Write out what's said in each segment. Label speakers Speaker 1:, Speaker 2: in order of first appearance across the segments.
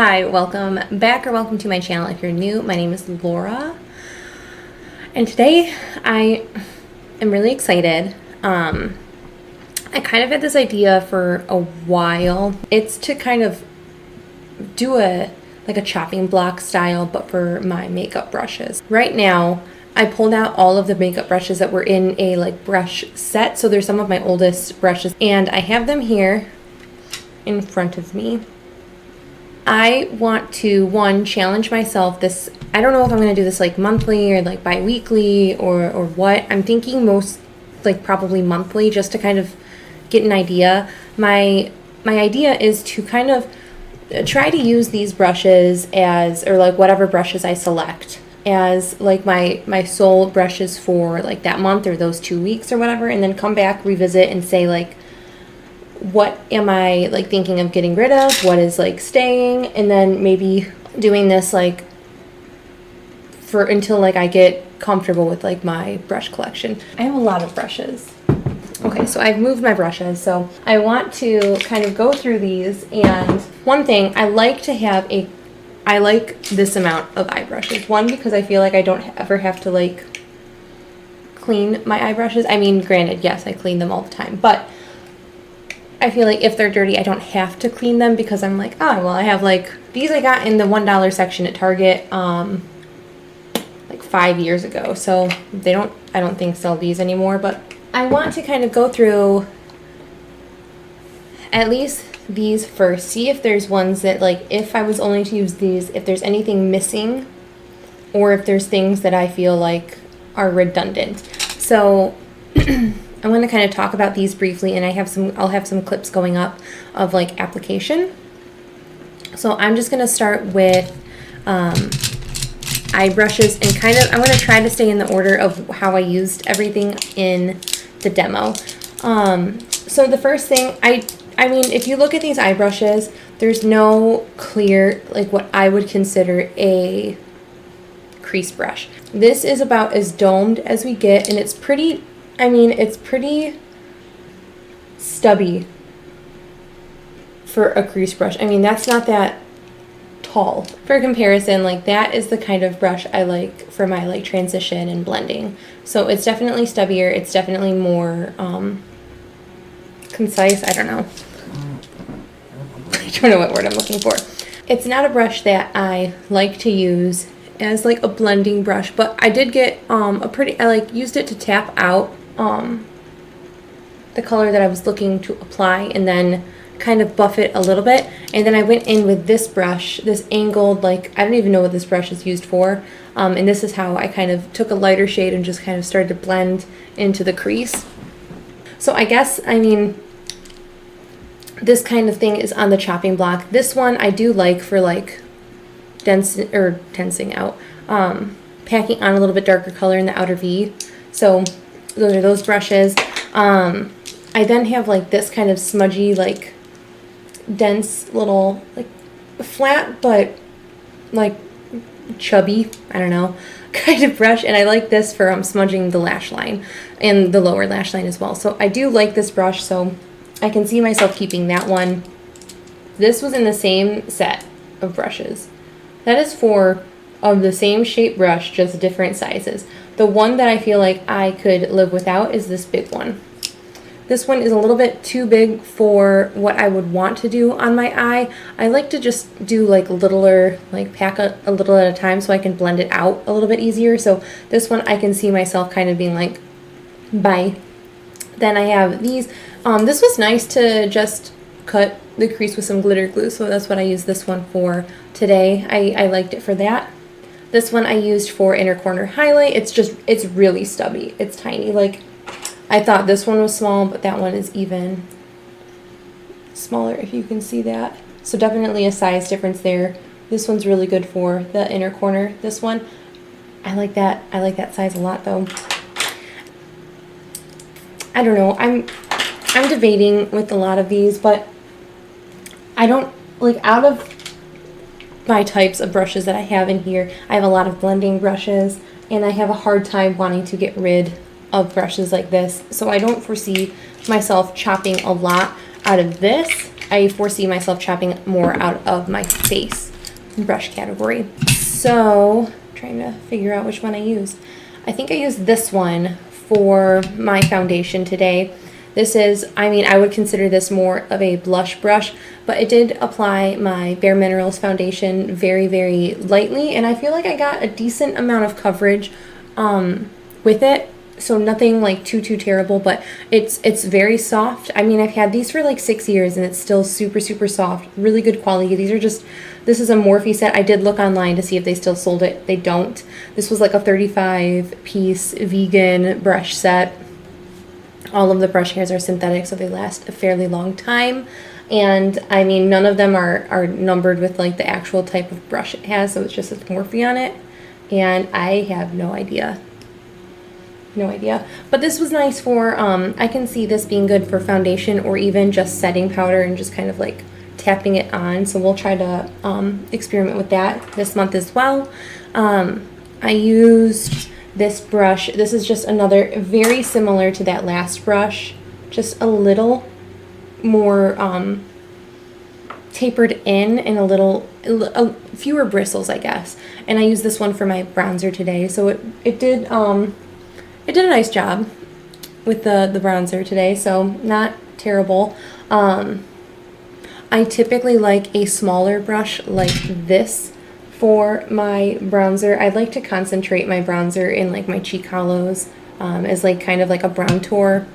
Speaker 1: Hi, welcome back or welcome to my channel. If you're new, my name is Laura, and today I am really excited. I kind of had this idea for a while. It's to kind of do a chopping block style, but for my makeup brushes. Right now, I pulled out all of the makeup brushes that were in a brush set. So there's some of my oldest brushes, and I have them here in front of me. I want to, challenge myself this. I don't know if I'm going to do this monthly or bi-weekly or what. I'm thinking most probably monthly, just to kind of get an idea. My idea is to kind of try to use these brushes as, or whatever brushes I select as my sole brushes for that month or those 2 weeks or whatever, and then come back, revisit, and say what am I thinking of getting rid of, what is staying, and then maybe doing this for until I get comfortable with my brush collection. I have a lot of brushes. Okay, so I've moved my brushes, so I want to kind of go through these. And one thing, I like this amount of eye brushes. One, because I feel I don't ever have to clean my eye brushes. I mean, granted, yes, I clean them all the time, but I feel if they're dirty, I don't have to clean them, because I'm oh, well, I have these I got in the $1 section at Target 5 years ago. So they don't, I don't think, sell these anymore. But I want to kind of go through at least these first, see if there's ones that if I was only to use these, if there's anything missing, or if there's things that I feel are redundant. So I'm going to kind of talk about these briefly, and I'll have some clips going up of application. So I'm just going to start with eye brushes, and I'm going to try to stay in the order of how I used everything in the demo. So the first thing, I mean, if you look at these eye brushes, there's no clear, what I would consider a crease brush. This is about as domed as we get, and it's pretty, it's pretty stubby for a crease brush. I mean, that's not that tall. For comparison, that is the kind of brush I like for my transition and blending. So it's definitely stubbier. It's definitely more concise. I don't know. I don't know what word I'm looking for. It's not a brush that I like to use as a blending brush, but I did get I used it to tap out the color that I was looking to apply, and then kind of buff it a little bit. And then I went in with this brush, this angled, I don't even know what this brush is used for, and this is how I kind of took a lighter shade and just kind of started to blend into the crease. So I guess, this kind of thing is on the chopping block. This one I do like for tensing out, packing on a little bit darker color in the outer V. So those are those brushes. I then have this kind of smudgy, dense little, flat but chubby, I don't know, kind of brush, and I like this for smudging the lash line and the lower lash line as well. So I do like this brush, so I can see myself keeping that one. This was in the same set of brushes. That is four of the same shape brush, just different sizes. The one that I feel I could live without is this big one. This one is a little bit too big for what I would want to do on my eye. I like to just do littler, pack a little at a time, so I can blend it out a little bit easier. So this one I can see myself kind of being bye. Then I have these. This was nice to just cut the crease with some glitter glue, so that's what I used this one for today. I liked it for that. This one I used for inner corner highlight. It's really stubby. It's tiny. I thought this one was small, but that one is even smaller, if you can see that. So definitely a size difference there. This one's really good for the inner corner. This one, I like that. I like that size a lot, though. I don't know. I'm debating with a lot of these, but I don't out of my types of brushes that I have in here, I have a lot of blending brushes, and I have a hard time wanting to get rid of brushes like this. So I don't foresee myself chopping a lot out of this. I foresee myself chopping more out of my face brush category. So I'm trying to figure out which one I used. I think I used this one for my foundation today. This is, I mean, I would consider this more of a blush brush, but it did apply my Bare Minerals foundation very, very lightly, and I feel like I got a decent amount of coverage with it. So nothing like too terrible, but it's very soft. I mean, I've had these for like 6 years and it's still super soft, really good quality. This is a Morphe set. I did look online to see if they still sold it. They don't. This was like a 35-piece vegan brush set. All of the brush hairs are synthetic, so they last a fairly long time. And I mean, none of them are numbered with like the actual type of brush it has, so it's just a Morphe on it. And I have no idea. But this was nice for, I can see this being good for foundation or even just setting powder and just kind of like tapping it on. So we'll try to experiment with that this month as well. I used this brush. This is just another very similar to that last brush, just a little more tapered in and a fewer bristles, I guess. And I used this one for my bronzer today. So it did a nice job with the bronzer today, so not terrible. I typically like a smaller brush like this for my bronzer. I'd like to concentrate my bronzer in like my cheek hollows as like kind of like a brown tour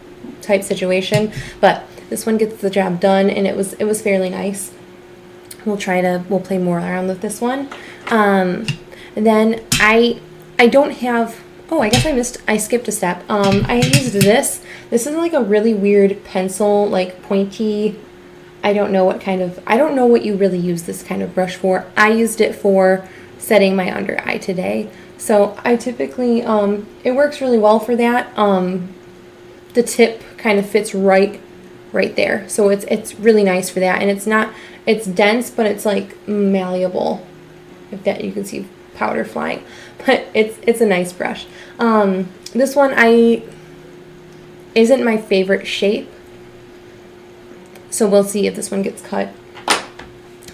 Speaker 1: type situation, but this one gets the job done, and it was fairly nice. We'll play more around with this one. And then I don't have, oh, I guess I skipped a step. I used this. This is like a really weird pencil, like pointy, I don't know what you really use this kind of brush for. I used it for setting my under eye today. So I typically, it works really well for that. The tip kind of fits right there. So it's really nice for that. And it's dense, but it's like malleable. If that, you can see powder flying, but it's a nice brush. This one isn't my favorite shape, so we'll see if this one gets cut.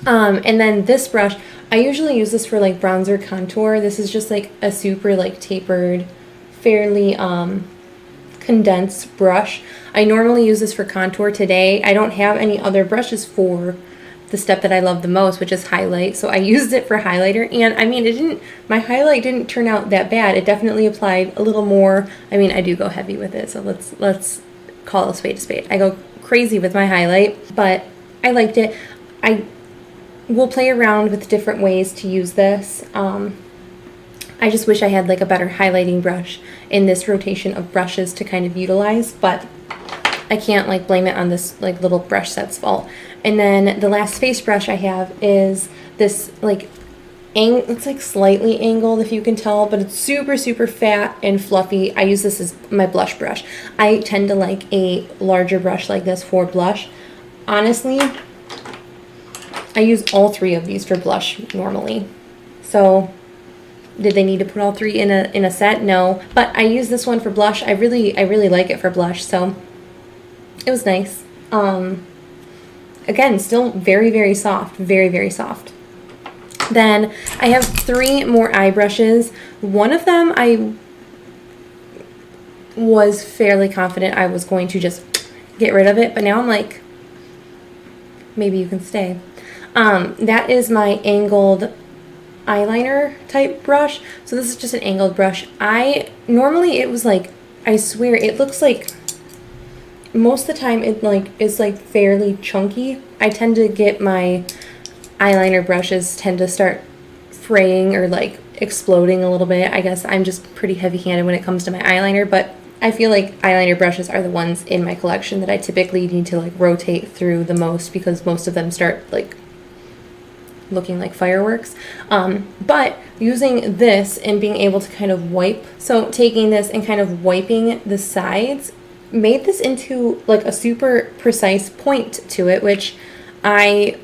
Speaker 1: And then this brush, I usually use this for like bronzer contour. This is just like a super like tapered, fairly condensed brush. I normally use this for contour. Today I don't have any other brushes for the step that I love the most, which is highlight. So I used it for highlighter, and I mean, my highlight didn't turn out that bad. It definitely applied a little more. I mean, I do go heavy with it, so let's call a spade. I go crazy with my highlight, but I liked it. I will play around with different ways to use this. I just wish I had like a better highlighting brush in this rotation of brushes to kind of utilize, but I can't like blame it on this like little brush set's fault. And then the last face brush I have is this like it's like slightly angled, if you can tell, but it's super fat and fluffy. I use this as my blush brush. I tend to like a larger brush like this for blush. Honestly, I use all three of these for blush normally. So did they need to put all three in a set? No, but I use this one for blush. I really like it for blush, so it was nice. Again, still very soft, very soft. Then I have 3 more eye brushes. One of them I was fairly confident I was going to just get rid of it, but now I'm like, maybe you can stay. That is my angled eyeliner type brush. So this is just an angled brush. Normally it was like, I swear it looks like, most of the time it like is like fairly chunky. I tend to get my eyeliner brushes tend to start fraying or like exploding a little bit. I guess I'm just pretty heavy-handed when it comes to my eyeliner, but I feel like eyeliner brushes are the ones in my collection that I typically need to like rotate through the most, because most of them start like looking like fireworks. But using this and being able to kind of wipe, so taking this and kind of wiping the sides made this into like a super precise point to it, which I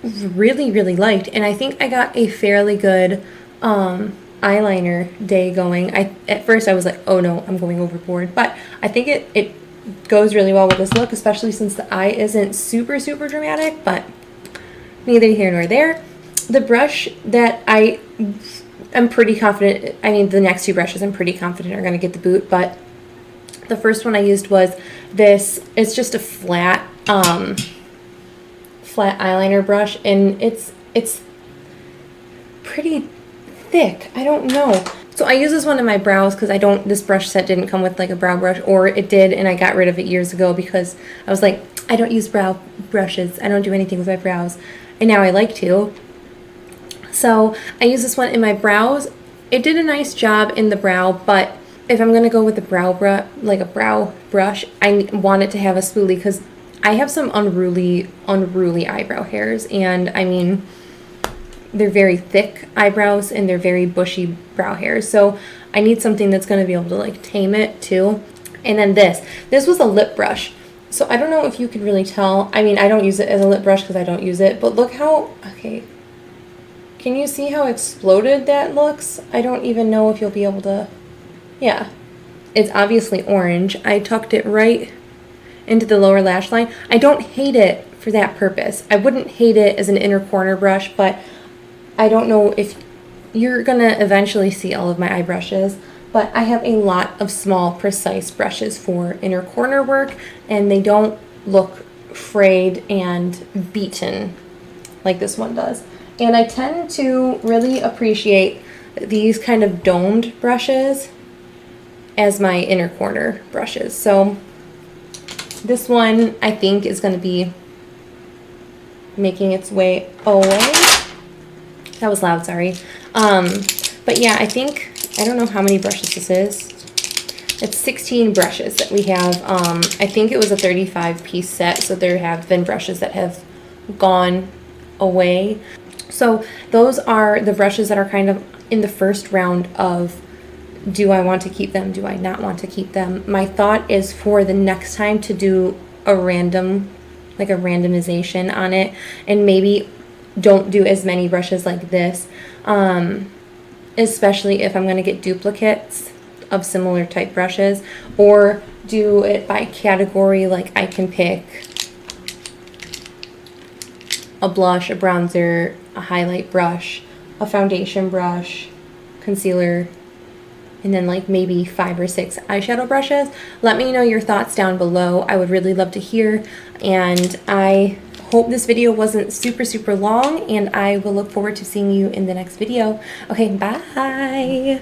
Speaker 1: really liked. And I think I got a fairly good eyeliner day going. At first I was like, oh no, I'm going overboard, but I think it goes really well with this look, especially since the eye isn't super, super dramatic, but neither here nor there. The brush that I'm pretty confident, I mean, the next two brushes I'm pretty confident are going to get the boot, but the first one I used was this. It's just a flat eyeliner brush, and it's pretty thick. I don't know. So I use this one in my brows because this brush set didn't come with like a brow brush, or it did and I got rid of it years ago because I was like, I don't use brow brushes. I don't do anything with my brows. And now I like to. So I use this one in my brows. It did a nice job in the brow, but if I'm going to go with a brow brush, I want it to have a spoolie because I have some unruly eyebrow hairs, and I mean, they're very thick eyebrows and they're very bushy brow hairs. So I need something that's going to be able to like tame it too. And then this was a lip brush. So I don't know if you can really tell. I mean, I don't use it as a lip brush because I don't use it, but look how, okay. Can you see how exploded that looks? I don't even know if you'll be able to, yeah. It's obviously orange. I tucked it right into the lower lash line. I don't hate it for that purpose. I wouldn't hate it as an inner corner brush, but I don't know if you're gonna eventually see all of my eye brushes, but I have a lot of small, precise brushes for inner corner work, and they don't look frayed and beaten like this one does. And I tend to really appreciate these kind of domed brushes as my inner corner brushes. So this one I think is gonna be making its way away. That was loud, sorry. But yeah, I don't know how many brushes this is. It's 16 brushes that we have. I think it was a 35-piece set, so there have been brushes that have gone away. So those are the brushes that are kind of in the first round of, do I want to keep them? Do I not want to keep them? My thought is for the next time to do a randomization on it, and maybe don't do as many brushes like this, especially if I'm going to get duplicates of similar type brushes, or do it by category. Like I can pick a blush, a bronzer, a highlight brush, a foundation brush, concealer, and then like maybe 5 or 6 eyeshadow brushes. Let me know your thoughts down below. I would really love to hear, and I hope this video wasn't super long, and I will look forward to seeing you in the next video. Okay, bye!